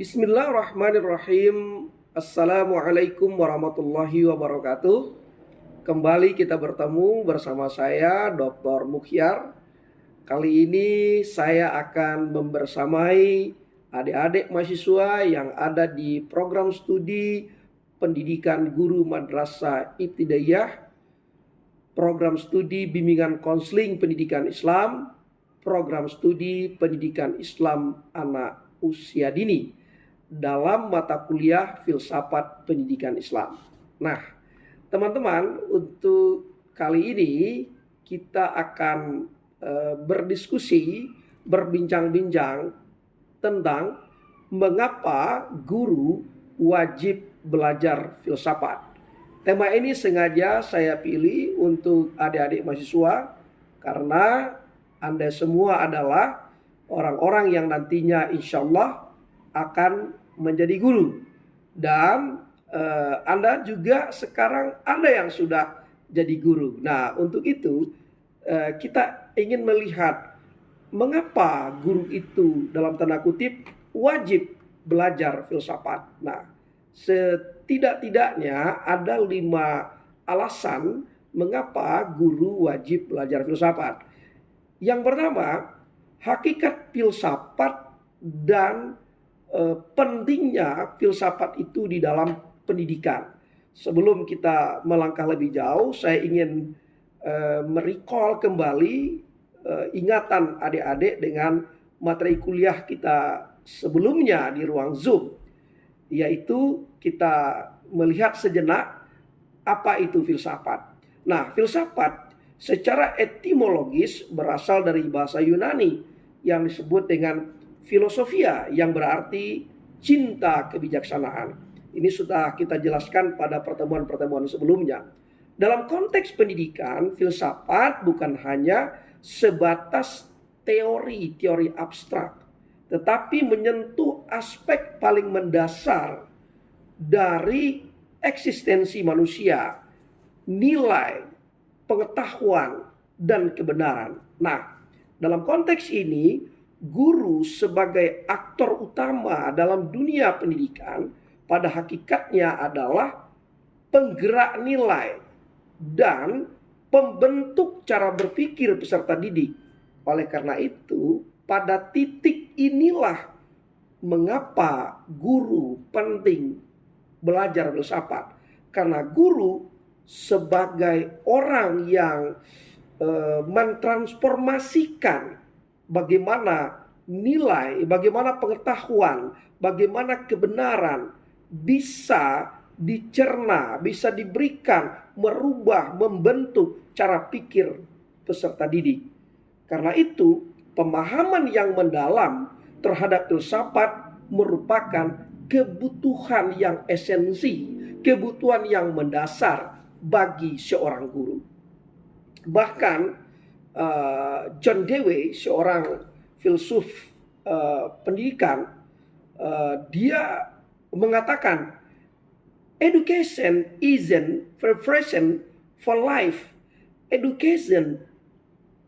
Bismillahirrahmanirrahim. Assalamualaikum warahmatullahi wabarakatuh. Kembali kita bertemu bersama saya Dr. Mukhyar. Kali ini saya akan membersamai adik-adik mahasiswa yang ada di program studi pendidikan guru madrasah ibtidaiyah, program studi bimbingan konseling pendidikan Islam, program studi pendidikan Islam anak usia dini dalam mata kuliah filsafat pendidikan Islam. Nah, teman-teman, untuk kali ini kita akan berdiskusi, berbincang-bincang tentang mengapa guru wajib belajar filsafat. Tema ini sengaja saya pilih untuk adik-adik mahasiswa karena Anda semua adalah orang-orang yang nantinya insya Allah akan menjadi guru. Dan Anda juga sekarang Anda yang sudah jadi guru. Nah, untuk itu kita ingin melihat mengapa guru itu dalam tanda kutip wajib belajar filsafat. Nah, setidak-tidaknya ada 5 alasan mengapa guru wajib belajar filsafat. Yang pertama, hakikat filsafat dan pentingnya filsafat itu di dalam pendidikan. Sebelum kita melangkah lebih jauh, saya ingin merecall kembali ingatan adik-adik dengan materi kuliah kita sebelumnya di ruang Zoom, yaitu kita melihat sejenak apa itu filsafat. Nah, filsafat secara etimologis berasal dari bahasa Yunani yang disebut dengan filosofia, yang berarti cinta kebijaksanaan. Ini sudah kita jelaskan pada pertemuan-pertemuan sebelumnya. Dalam konteks pendidikan, filsafat bukan hanya sebatas teori-teori abstrak, tetapi menyentuh aspek paling mendasar dari eksistensi manusia, nilai, pengetahuan, dan kebenaran. Nah, dalam konteks ini, guru sebagai aktor utama dalam dunia pendidikan pada hakikatnya adalah penggerak nilai dan pembentuk cara berpikir peserta didik. Oleh karena itu, pada titik inilah mengapa guru penting belajar filsafat. Karena guru sebagai orang yang mentransformasikan bagaimana nilai, bagaimana pengetahuan, bagaimana kebenaran bisa dicerna, bisa diberikan, merubah, membentuk cara pikir peserta didik. Karena itu, pemahaman yang mendalam terhadap filsafat merupakan kebutuhan yang esensi, kebutuhan yang mendasar bagi seorang guru. Bahkan John Dewey, seorang filsuf pendidikan, dia mengatakan education isn't preparation for life. Education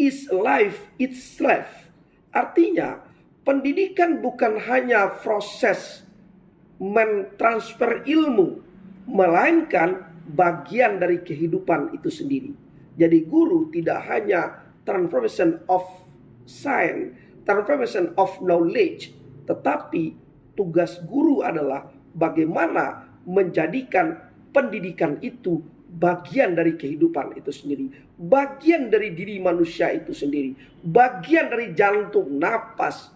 is life itself. Artinya, pendidikan bukan hanya proses mentransfer ilmu, melainkan bagian dari kehidupan itu sendiri. Jadi guru tidak hanya transformation of science, transformation of knowledge, tetapi tugas guru adalah bagaimana menjadikan pendidikan itu bagian dari kehidupan itu sendiri, bagian dari diri manusia itu sendiri, bagian dari jantung, napas,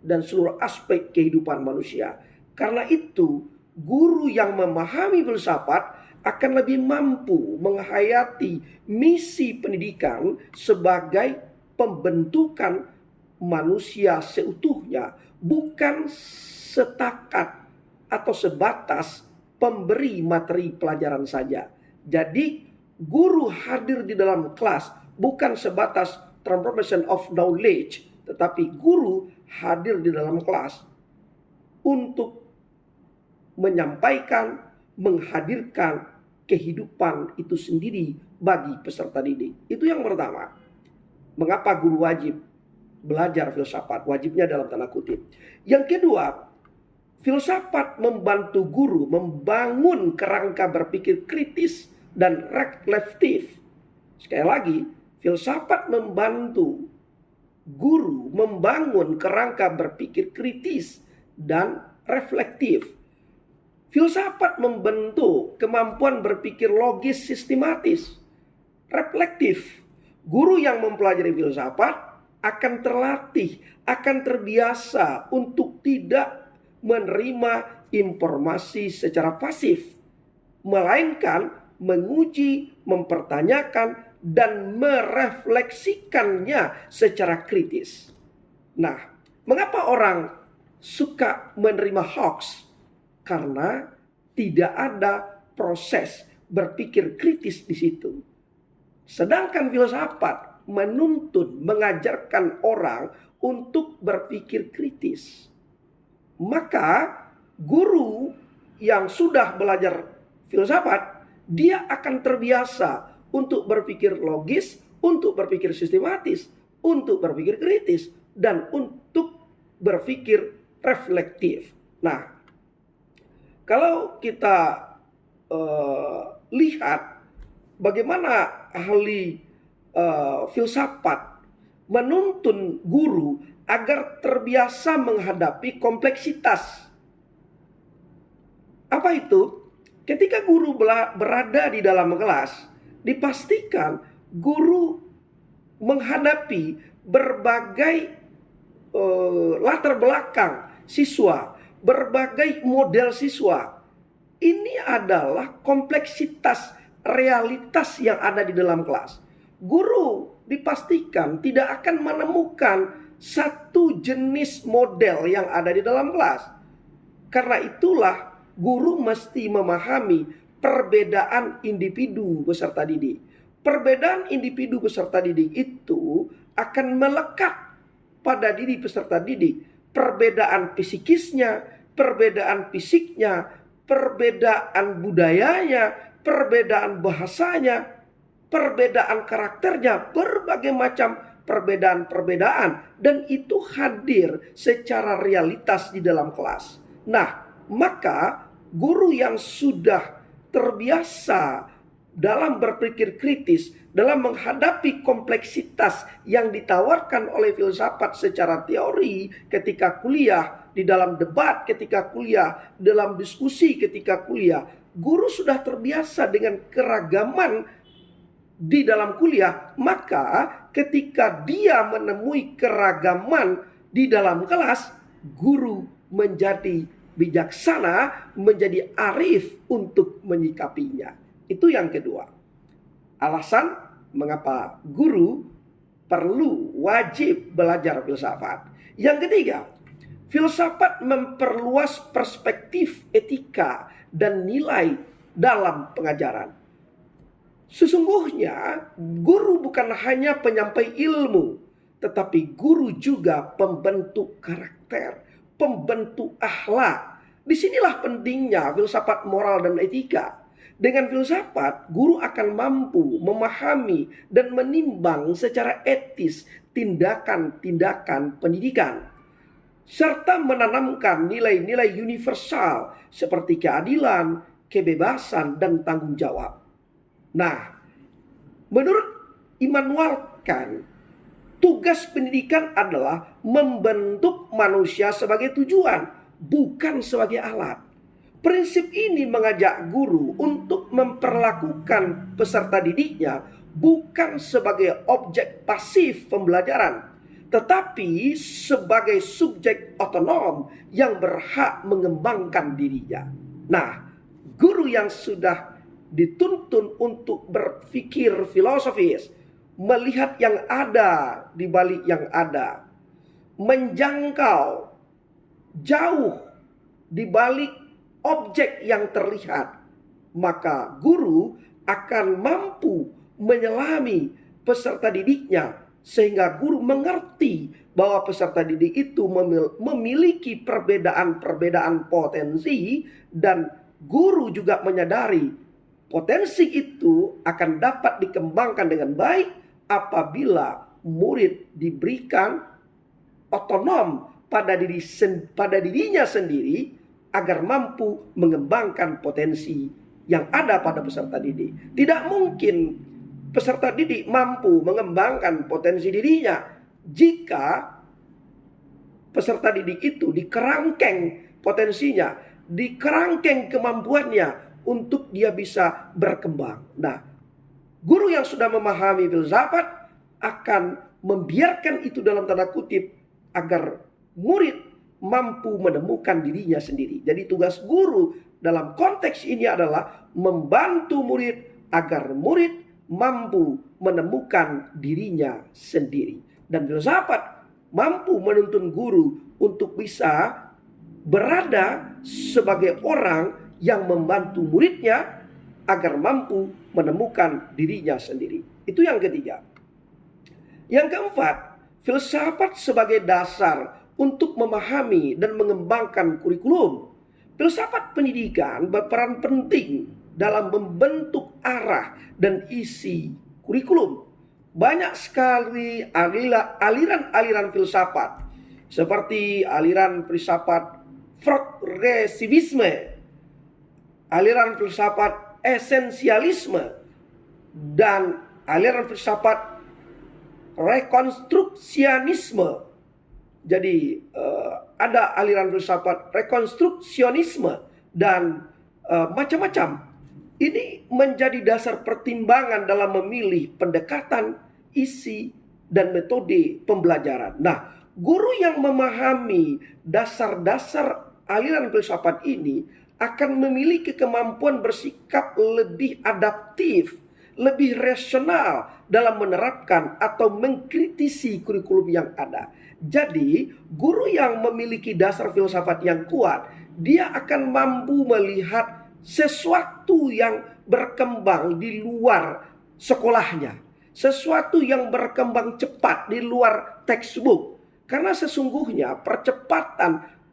dan seluruh aspek kehidupan manusia. Karena itu, guru yang memahami filsafat akan lebih mampu menghayati misi pendidikan sebagai pembentukan manusia seutuhnya, bukan setakat atau sebatas pemberi materi pelajaran saja. Jadi guru hadir di dalam kelas bukan sebatas transformation of knowledge, tetapi guru hadir di dalam kelas untuk menyampaikan, menghadirkan kehidupan itu sendiri bagi peserta didik. Itu yang pertama. Mengapa guru wajib belajar filsafat? Wajibnya dalam tanda kutip. Yang kedua, Filsafat membantu guru membangun kerangka berpikir kritis dan reflektif. Sekali lagi, filsafat membantu guru membangun kerangka berpikir kritis dan reflektif. Filsafat membentuk kemampuan berpikir logis sistematis, reflektif. Guru yang mempelajari filsafat akan terlatih, akan terbiasa untuk tidak menerima informasi secara pasif, melainkan menguji, mempertanyakan, dan merefleksikannya secara kritis. Nah, mengapa orang suka menerima hoax? Karena tidak ada proses berpikir kritis di situ. Sedangkan filsafat menuntun, mengajarkan orang untuk berpikir kritis. Maka guru yang sudah belajar filsafat, dia akan terbiasa untuk berpikir logis, untuk berpikir sistematis, untuk berpikir kritis, dan untuk berpikir reflektif. Nah, kalau kita lihat bagaimana ahli filsafat menuntun guru agar terbiasa menghadapi kompleksitas. Apa itu? Ketika guru berada di dalam kelas, dipastikan guru menghadapi berbagai latar belakang siswa, berbagai model siswa. Ini adalah kompleksitas realitas yang ada di dalam kelas. Guru dipastikan tidak akan menemukan satu jenis model yang ada di dalam kelas. Karena itulah guru mesti memahami perbedaan individu peserta didik. Perbedaan individu peserta didik itu akan melekat pada diri peserta didik. Perbedaan psikisnya, perbedaan fisiknya, perbedaan budayanya, perbedaan bahasanya, perbedaan karakternya, berbagai macam perbedaan-perbedaan, dan itu hadir secara realitas di dalam kelas. Nah, maka guru yang sudah terbiasa dalam berpikir kritis, dalam menghadapi kompleksitas yang ditawarkan oleh filsafat secara teori ketika kuliah, di dalam debat ketika kuliah, dalam diskusi ketika kuliah, guru sudah terbiasa dengan keragaman di dalam kuliah, maka ketika dia menemui keragaman di dalam kelas, guru menjadi bijaksana, menjadi arif untuk menyikapinya. Itu yang kedua. Alasan mengapa guru perlu wajib belajar filsafat. Yang ketiga, filsafat memperluas perspektif etika dan nilai dalam pengajaran. Sesungguhnya guru bukan hanya penyampai ilmu, tetapi guru juga pembentuk karakter, pembentuk akhlak. Disinilah pentingnya filsafat moral dan etika. Dengan filsafat, guru akan mampu memahami dan menimbang secara etis tindakan-tindakan pendidikan, serta menanamkan nilai-nilai universal seperti keadilan, kebebasan, dan tanggung jawab. Nah, menurut Immanuel Kant, tugas pendidikan adalah membentuk manusia sebagai tujuan, bukan sebagai alat. Prinsip ini mengajak guru untuk memperlakukan peserta didiknya bukan sebagai objek pasif pembelajaran, tetapi sebagai subjek otonom yang berhak mengembangkan dirinya. Nah, guru yang sudah dituntun untuk berpikir filosofis, melihat yang ada di balik yang ada, menjangkau jauh di balik objek yang terlihat, maka guru akan mampu menyelami peserta didiknya sehingga guru mengerti bahwa peserta didik itu memiliki perbedaan-perbedaan potensi, dan guru juga menyadari potensi itu akan dapat dikembangkan dengan baik apabila murid diberikan otonom pada dirinya sendiri agar mampu mengembangkan potensi yang ada pada peserta didik. Tidak mungkin peserta didik mampu mengembangkan potensi dirinya jika peserta didik itu dikerangkeng potensinya, dikerangkeng kemampuannya untuk dia bisa berkembang. Nah, guru yang sudah memahami filsafat akan membiarkan itu dalam tanda kutip agar murid mampu menemukan dirinya sendiri. Jadi tugas guru dalam konteks ini adalah membantu murid agar murid mampu menemukan dirinya sendiri. Dan filsafat mampu menuntun guru untuk bisa berada sebagai orang yang membantu muridnya agar mampu menemukan dirinya sendiri. Itu yang ketiga. Yang keempat, filsafat sebagai dasar untuk memahami dan mengembangkan kurikulum. Filsafat pendidikan berperan penting dalam membentuk arah dan isi kurikulum. Banyak sekali aliran-aliran filsafat, seperti aliran filsafat progresivisme, aliran filsafat esensialisme, dan aliran filsafat rekonstruksionisme. Jadi ada aliran filsafat rekonstruksionisme dan macam-macam. Ini menjadi dasar pertimbangan dalam memilih pendekatan, isi, dan metode pembelajaran. Nah, guru yang memahami dasar-dasar aliran filsafat ini akan memiliki kemampuan bersikap lebih adaptif, lebih rasional dalam menerapkan atau mengkritisi kurikulum yang ada. Jadi, guru yang memiliki dasar filsafat yang kuat, dia akan mampu melihat sesuatu yang berkembang di luar sekolahnya, sesuatu yang berkembang cepat di luar textbook. Karena sesungguhnya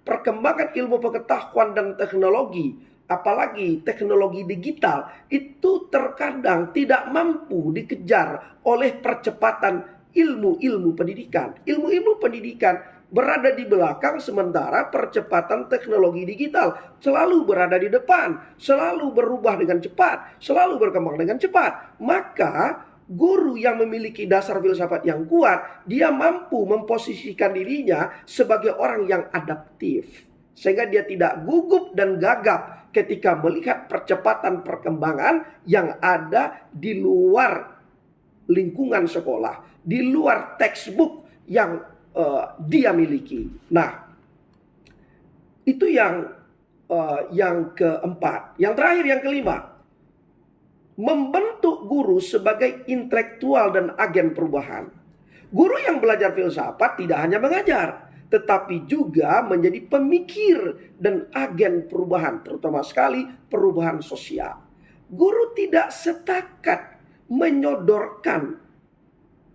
perkembangan ilmu pengetahuan dan teknologi, apalagi teknologi digital, itu terkadang tidak mampu dikejar oleh percepatan ilmu-ilmu pendidikan. Ilmu-ilmu pendidikan berada di belakang, sementara percepatan teknologi digital selalu berada di depan, selalu berubah dengan cepat, selalu berkembang dengan cepat. Maka guru yang memiliki dasar filsafat yang kuat, dia mampu memposisikan dirinya sebagai orang yang adaptif, sehingga dia tidak gugup dan gagap ketika melihat percepatan perkembangan yang ada di luar lingkungan sekolah, di luar textbook yang dia miliki. Nah, itu yang keempat. Yang terakhir, yang kelima, membentuk guru sebagai intelektual dan agen perubahan. Guru yang belajar filsafat tidak hanya mengajar, tetapi juga menjadi pemikir dan agen perubahan, terutama sekali perubahan sosial. Guru tidak setakat menyodorkan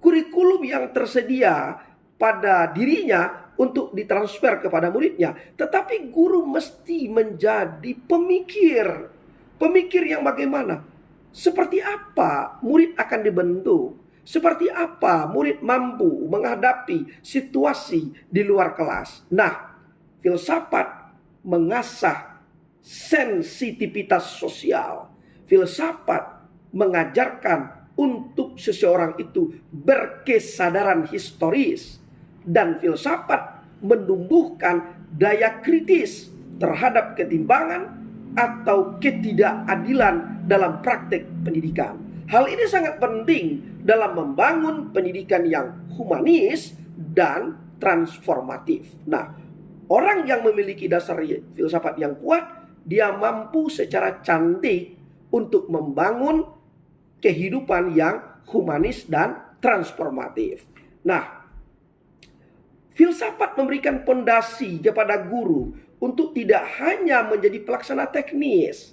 kurikulum yang tersedia pada dirinya untuk ditransfer kepada muridnya, tetapi guru mesti menjadi pemikir. Pemikir yang bagaimana? Seperti apa murid akan dibentuk? Seperti apa murid mampu menghadapi situasi di luar kelas? Nah, filsafat mengasah sensitivitas sosial. Filsafat mengajarkan untuk seseorang itu berkesadaran historis. Dan filsafat menumbuhkan daya kritis terhadap ketimpangan atau ketidakadilan dalam praktek pendidikan. Hal ini sangat penting dalam membangun pendidikan yang humanis dan transformatif. Nah, orang yang memiliki dasar filsafat yang kuat, dia mampu secara cantik untuk membangun kehidupan yang humanis dan transformatif. Nah, filsafat memberikan pondasi kepada guru untuk tidak hanya menjadi pelaksana teknis.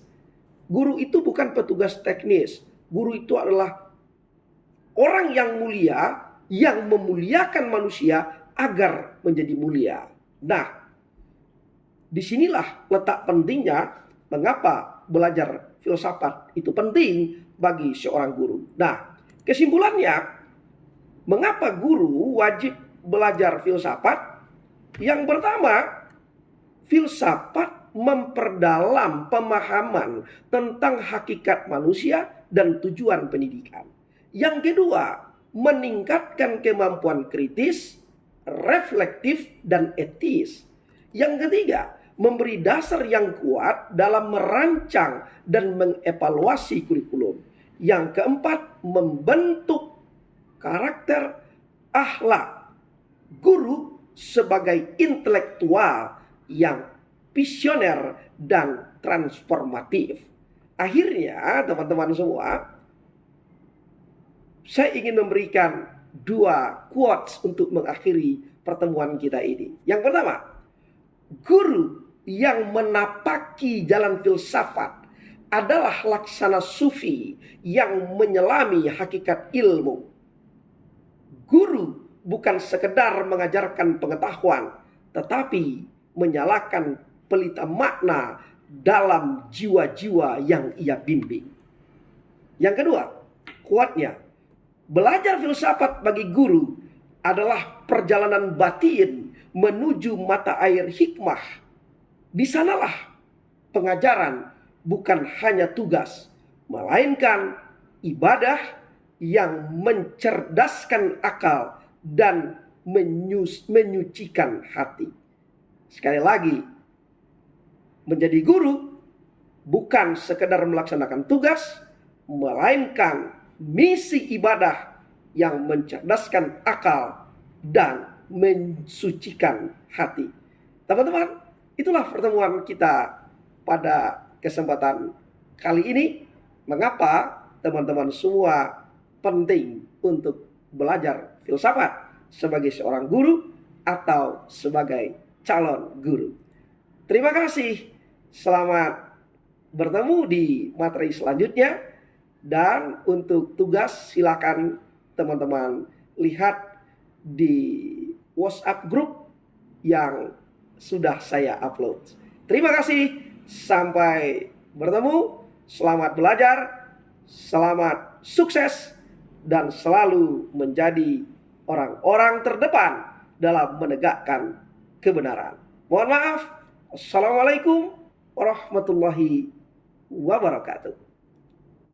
Guru itu bukan petugas teknis. Guru itu adalah orang yang mulia, yang memuliakan manusia agar menjadi mulia. Nah, disinilah letak pentingnya mengapa belajar filsafat itu penting bagi seorang guru. Nah, kesimpulannya, mengapa guru wajib belajar filsafat? Yang pertama, filsafat memperdalam pemahaman tentang hakikat manusia dan tujuan pendidikan. Yang kedua, meningkatkan kemampuan kritis, reflektif, dan etis. Yang ketiga, memberi dasar yang kuat dalam merancang dan mengevaluasi kurikulum. Yang keempat, membentuk karakter, akhlak guru sebagai intelektual yang visioner dan transformatif. Akhirnya, teman-teman semua, saya ingin memberikan 2 quotes untuk mengakhiri pertemuan kita ini. Yang pertama, guru yang menapaki jalan filsafat adalah laksana sufi yang menyelami hakikat ilmu. Guru bukan sekedar mengajarkan pengetahuan, tetapi menyalakan pelita makna dalam jiwa-jiwa yang ia bimbing. Yang kedua, kuatnya, belajar filsafat bagi guru adalah perjalanan batin menuju mata air hikmah. Di sanalah pengajaran bukan hanya tugas, melainkan ibadah yang mencerdaskan akal dan menyucikan hati. Sekali lagi, menjadi guru bukan sekedar melaksanakan tugas, melainkan misi ibadah yang mencerdaskan akal dan mensucikan hati. Teman-teman, itulah pertemuan kita pada kesempatan kali ini. Mengapa teman-teman semua penting untuk belajar filsafat sebagai seorang guru atau sebagai calon guru. Terima kasih. Selamat bertemu di materi selanjutnya. Dan untuk tugas silakan teman-teman lihat di WhatsApp group yang sudah saya upload. Terima kasih. Sampai bertemu. Selamat belajar. Selamat sukses. Dan selalu menjadi orang-orang terdepan dalam menegakkan kebenaran. Mohon maaf. Assalamualaikum warahmatullahi wabarakatuh.